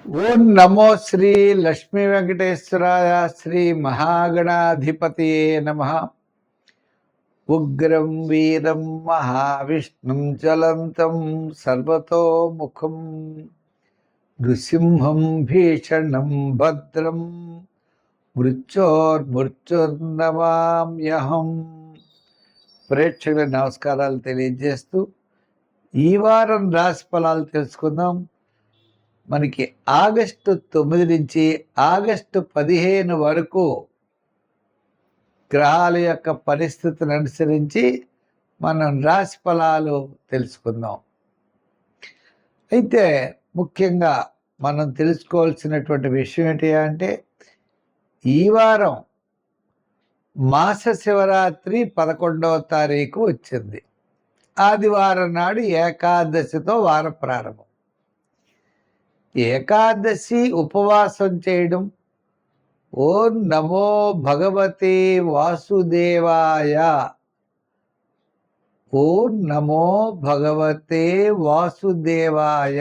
ఓం నమో శ్రీ లక్ష్మీ వెంకటేశ్వరాయ శ్రీ మహాగణాధిపతియే నమః. ఉగ్రం వీరం మహావిష్ణుం జ్వలంతం సర్వతోముఖం నృసింహం భీషణం భద్రం మృత్యోర్మృత్యుర్నమామ్యహం. ప్రేక్షకుల నమస్కారాలు తెలియజేస్తూ ఈ వారం రాశి ఫలాలు తెలుసుకుందాం. మనకి ఆగస్టు 9 నుంచి ఆగస్టు 15 వరకు గ్రహాల యొక్క పరిస్థితిని అనుసరించి మనం రాశి ఫలాలు తెలుసుకుందాం. అయితే ముఖ్యంగా మనం తెలుసుకోవాల్సినటువంటి విషయం ఏంటి అంటే, ఈ వారం మాస శివరాత్రి 11వ తారీఖు వచ్చింది. ఆదివారం నాడు ఏకాదశితో వార ప్రారంభం. ఏకాదశి ఉపవాసం చేయడం, ఓం నమో భగవతే వాసుదేవాయ, ఓం నమో భగవతే వాసుదేవాయ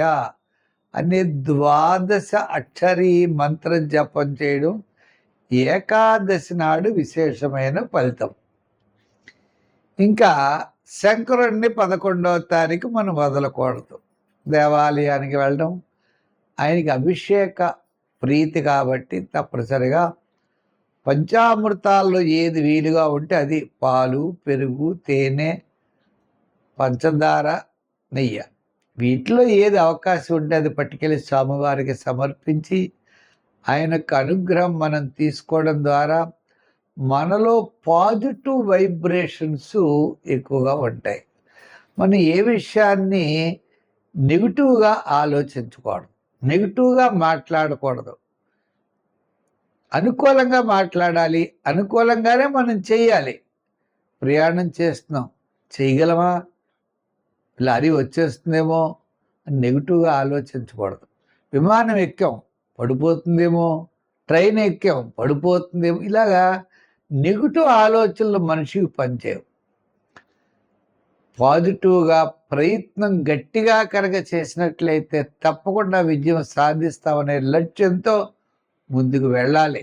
అనే 12 అక్షరీ మంత్ర జపం చేయడం ఏకాదశి నాడు విశేషమైన ఫలితం. ఇంకా శంకరుణ్ణి 11వ తారీఖు మనం వదలకూడదు. దేవాలయానికి వెళ్ళడం, ఆయనకి అభిషేక ప్రీతి కాబట్టి తప్పనిసరిగా పంచామృతాల్లో ఏది వీలుగా ఉంటే అది పాలు, పెరుగు, తేనె, పంచదార, నెయ్యి, వీటిలో ఏది అవకాశం ఉంటే అది పట్టుకెళ్ళి స్వామివారికి సమర్పించి ఆయనకు అనుగ్రహం మనం తీసుకోవడం ద్వారా మనలో పాజిటివ్ వైబ్రేషన్స్ ఎక్కువగా ఉంటాయి. మనం ఏ విషయాన్ని నెగిటివ్గా ఆలోచించకూడదు, నెగిటివ్గా మాట్లాడకూడదు, అనుకూలంగా మాట్లాడాలి. అనుకూలంగానే మనం చేయాలి. ప్రయాణం చేస్తున్నాం, చేయగలమా, లారీ వచ్చేస్తుందేమో అని నెగిటివ్గా ఆలోచించకూడదు. విమానం ఎక్కాం, పడిపోతుందేమో, ట్రైన్ ఎక్కాం, పడిపోతుందేమో, ఇలాగా నెగిటివ్ ఆలోచనలు మనిషికి పనిచేయవు. పాజిటివ్గా ప్రయత్నం గట్టిగా కనుక చేసినట్లయితే తప్పకుండా విజయం సాధిస్తామనే లక్ష్యంతో ముందుకు వెళ్ళాలి.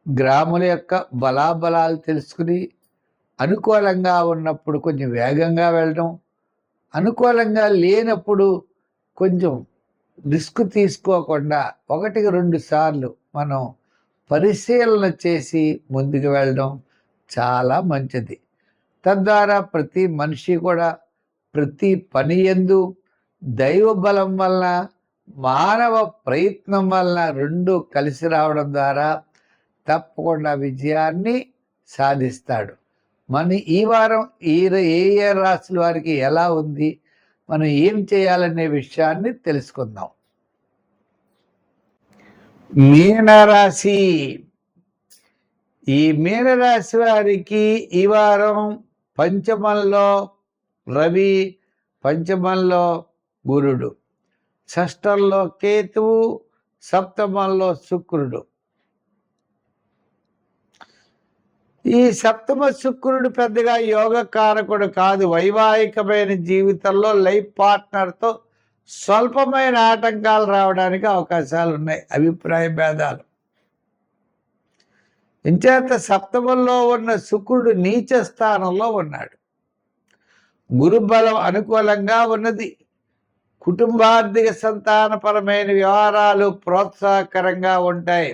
గ్రాముల యొక్క బలాబలాలు తెలుసుకుని అనుకూలంగా ఉన్నప్పుడు కొంచెం వేగంగా వెళ్ళడం, అనుకూలంగా లేనప్పుడు కొంచెం రిస్క్ తీసుకోకుండా 1-2 సార్లు మనం పరిశీలన చేసి ముందుకు వెళ్ళడం చాలా మంచిది. తద్వారా ప్రతి మనిషి కూడా ప్రతి పని యందు దైవ బలం వలన, మానవ ప్రయత్నం వలన 2 కలిసి రావడం ద్వారా తప్పకుండా విజయాన్ని సాధిస్తాడు. మన ఈ వారం ఏ రాశుల వారికి ఎలా ఉంది, మనం ఏం చేయాలనే విషయాన్ని తెలుసుకుందాం. మీనరాశి. ఈ మీనరాశి వారికి ఈ వారం పంచమంలో రవి, పంచమంలో గురుడు, షష్టంలో కేతువు, సప్తమంలో శుక్రుడు. ఈ సప్తమ శుక్రుడు పెద్దగా యోగకారకుడు కాదు. వైవాహికమైన జీవితంలో లైఫ్ పార్ట్నర్తో స్వల్పమైన ఆటంకాలు రావడానికి అవకాశాలు ఉన్నాయి, అభిప్రాయ భేదాలు. ఇంచేత సప్తమంలో ఉన్న శుక్రుడు నీచ స్థానంలో ఉన్నాడు. గురుబలం అనుకూలంగా ఉన్నది. కుటుంబార్థిక సంతానపరమైన వ్యవహారాలు ప్రోత్సాహకరంగా ఉంటాయి.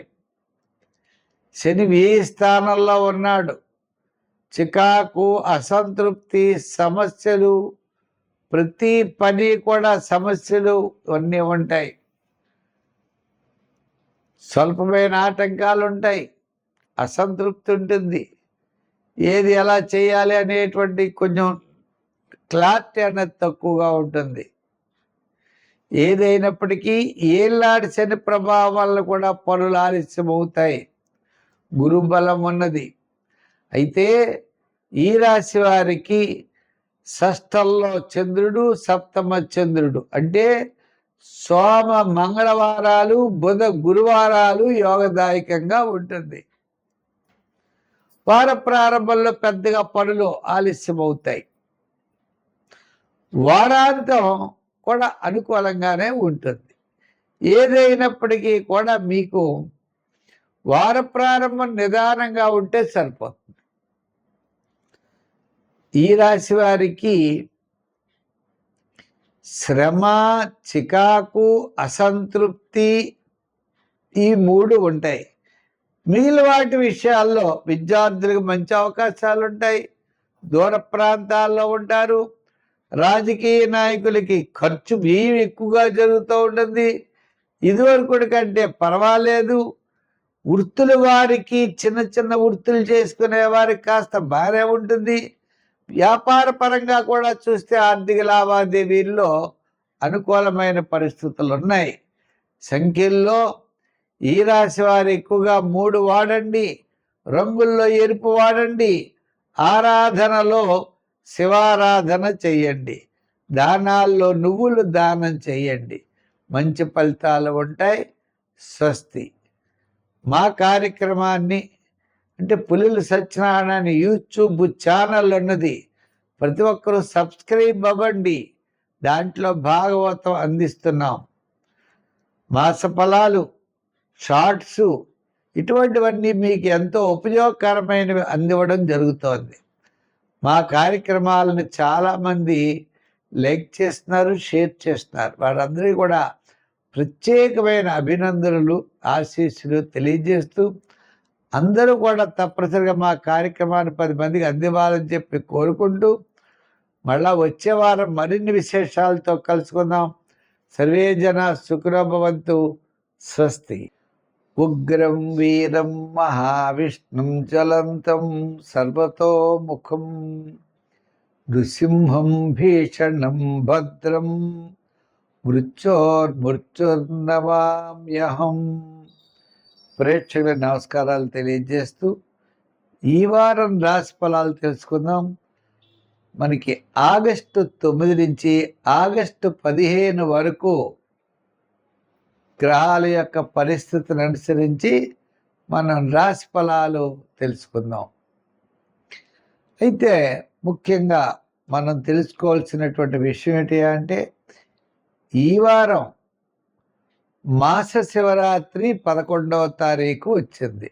శని వ్యయ స్థానంలో ఉన్నాడు. చికాకు, అసంతృప్తి, సమస్యలు, ప్రతి పని కూడా సమస్యలు ఇవన్నీ ఉంటాయి. స్వల్పమైన ఆటంకాలు ఉంటాయి, అసంతృప్తి ఉంటుంది. ఏది ఎలా చేయాలి అనేటువంటి కొంచెం క్లారిటీ అనేది తక్కువగా ఉంటుంది. ఏదైనప్పటికీ ఏళ్ళాడి శని ప్రభావం వల్ల కూడా పనులు ఆలస్యం అవుతాయి. గురుబలం ఉన్నది. అయితే ఈ రాశి వారికి షష్టంలో చంద్రుడు, సప్తమ చంద్రుడు అంటే సోమ మంగళవారాలు, బుధ గురువారాలు యోగదాయకంగా ఉంటుంది. వార ప్రారంభంలో పెద్దగా పనులు ఆలస్యం అవుతాయి. వారాంతం కూడా అనుకూలంగానే ఉంటుంది. ఏదైనప్పటికీ కూడా మీకు వార ప్రారంభం నిదానంగా ఉంటే సరిపోతుంది. ఈ రాశి వారికి శ్రమ, చికాకు, అసంతృప్తి ఈ 3 ఉంటాయి. మిగిలిన వాటి విషయాల్లో విద్యార్థులకు మంచి అవకాశాలు ఉంటాయి. దూర ప్రాంతాల్లో ఉంటారు. రాజకీయ నాయకులకి ఖర్చు వ్యయం ఎక్కువగా జరుగుతూ ఉంటుంది. ఇదివరకు కంటే పర్వాలేదు. వృత్తుల వారికి చిన్న చిన్న వృత్తులు చేసుకునే వారికి కాస్త బాగానే ఉంటుంది. వ్యాపార పరంగా కూడా చూస్తే ఆర్థిక లావాదేవీల్లో అనుకూలమైన పరిస్థితులు ఉన్నాయి. సంఖ్యల్లో ఈ రాశి వారు ఎక్కువగా 3 వాడండి. రంగుల్లో ఎరుపు వాడండి. ఆరాధనలో శివారాధన చెయ్యండి. దానాల్లో నువ్వులు దానం చెయ్యండి. మంచి ఫలితాలు ఉంటాయి. స్వస్తి. మా కార్యక్రమాన్ని అంటే పులిల సత్యనారాయణ యూట్యూబ్ ఛానల్ ఉన్నది. ప్రతి ఒక్కరూ సబ్స్క్రైబ్ అవ్వండి. దాంట్లో భాగవతం అందిస్తున్నాం. మాస ఫలాలు, షార్ట్స్ ఇటువంటివన్నీ మీకు ఎంతో ఉపయోగకరమైనవి అందివ్వడం జరుగుతోంది. మా కార్యక్రమాలను చాలామంది లైక్ చేస్తున్నారు, షేర్ చేస్తున్నారు. వారందరికీ కూడా ప్రత్యేకమైన అభినందనలు, ఆశీస్సులు తెలియజేస్తూ అందరూ కూడా తప్పనిసరిగా మా కార్యక్రమాన్ని 10 మందికి అందివ్వాలని చెప్పి కోరుకుంటూ మళ్ళా వచ్చే వారం మరిన్ని విశేషాలతో కలుసుకుందాం. సర్వే జన సుఖినో భవంతు. స్వస్తి. ఉగ్రం వీరం మహావిష్ణుం జ్వలంతం సర్వతోముఖం నృసింహం భీషణం భద్రం మృత్యోర్మృత్యుర్నమామ్యహం. ప్రేక్షకుల నమస్కారాలు తెలియజేస్తూ ఈ వారం రాశి ఫలాలు తెలుసుకుందాం. మనకి ఆగస్టు 9 నుంచి ఆగస్టు 15 వరకు గ్రహాల యొక్క పరిస్థితిని అనుసరించి మనం రాశి ఫలాలు తెలుసుకుందాం. అయితే ముఖ్యంగా మనం తెలుసుకోవాల్సినటువంటి విషయం ఏంటి అంటే, ఈ వారం మాస శివరాత్రి 11వ తారీఖు వచ్చింది.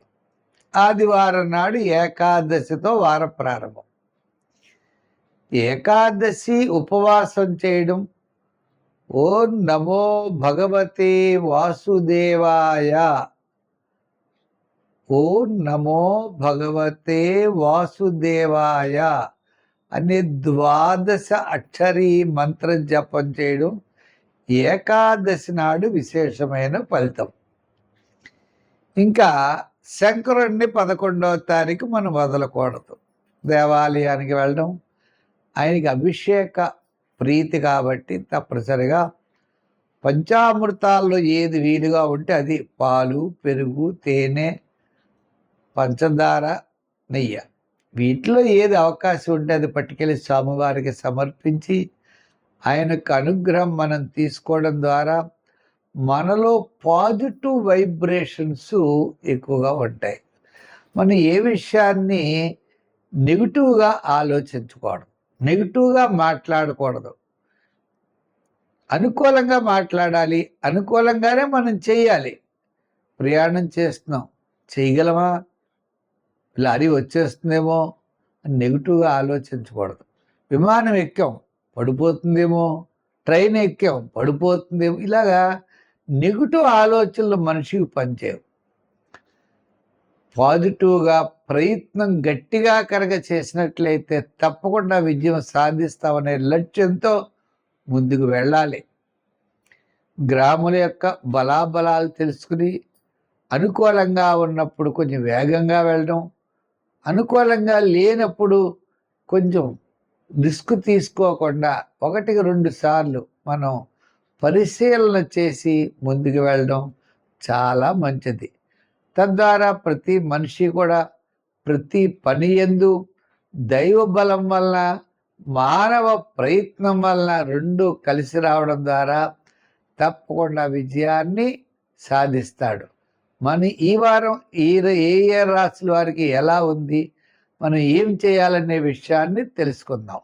ఆదివారం నాడు ఏకాదశితో వార ప్రారంభం. ఏకాదశి ఉపవాసం చేయడం, ఓం నమో భగవతే వాసుదేవాయ, ఓం నమో భగవతే వాసుదేవాయ అనే 12 అక్షరీ మంత్రం జపం చేయడం ఏకాదశి నాడు విశేషమైన ఫలితం. ఇంకా శంకరుణ్ణి 11వ తారీఖు మనం వదలకూడదు. దేవాలయానికి వెళ్ళడం, ఆయనకి అభిషేక ప్రీతి కాబట్టి తప్పనిసరిగా పంచామృతాల్లో ఏది వీలుగా ఉంటే అది పాలు, పెరుగు, తేనె, పంచదార, నెయ్యి, వీటిలో ఏది అవకాశం ఉంటే అది పట్టుకెళ్ళి స్వామివారికి సమర్పించి ఆయనకు అనుగ్రహం మనం తీసుకోవడం ద్వారా మనలో పాజిటివ్ వైబ్రేషన్స్ ఎక్కువగా ఉంటాయి. మనం ఏ విషయాన్ని నెగిటివ్గా ఆలోచించకూడదు, నెగిటివ్గా మాట్లాడకూడదు. అనుకూలంగా మాట్లాడాలి, అనుకూలంగానే మనం చేయాలి. ప్రయాణం చేస్తున్నాం, చేయగలమా, లారీ వచ్చేస్తుందేమో అని నెగిటివ్గా ఆలోచించకూడదు. విమానం ఎక్కాం, పడిపోతుందేమో, ట్రైన్ ఎక్కాం, పడిపోతుందేమో, ఇలాగా నెగిటివ్ ఆలోచనలు మనిషికి పనిచేయవు. పాజిటివ్గా ప్రయత్నం గట్టిగా కనుక చేసినట్లయితే తప్పకుండా విజయం సాధిస్తామనే లక్ష్యంతో ముందుకు వెళ్ళాలి. గ్రాముల యొక్క బలాబలాలు తెలుసుకుని అనుకూలంగా ఉన్నప్పుడు కొంచెం వేగంగా వెళ్ళడం, అనుకూలంగా లేనప్పుడు కొంచెం రిస్క్ తీసుకోకుండా 1-2 సార్లు మనం పరిశీలన చేసి ముందుకు వెళ్ళడం చాలా మంచిది. తద్వారా ప్రతి మనిషి కూడా ప్రతి పని యందు దైవ బలం వలన, మానవ ప్రయత్నం వలన 2 కలిసి రావడం ద్వారా తప్పకుండా విజయాన్ని సాధిస్తాడు. మన ఈ వారం ఏ రాశుల వారికి ఎలా ఉంది, మనం ఏం చేయాలనే విషయాన్ని తెలుసుకుందాం.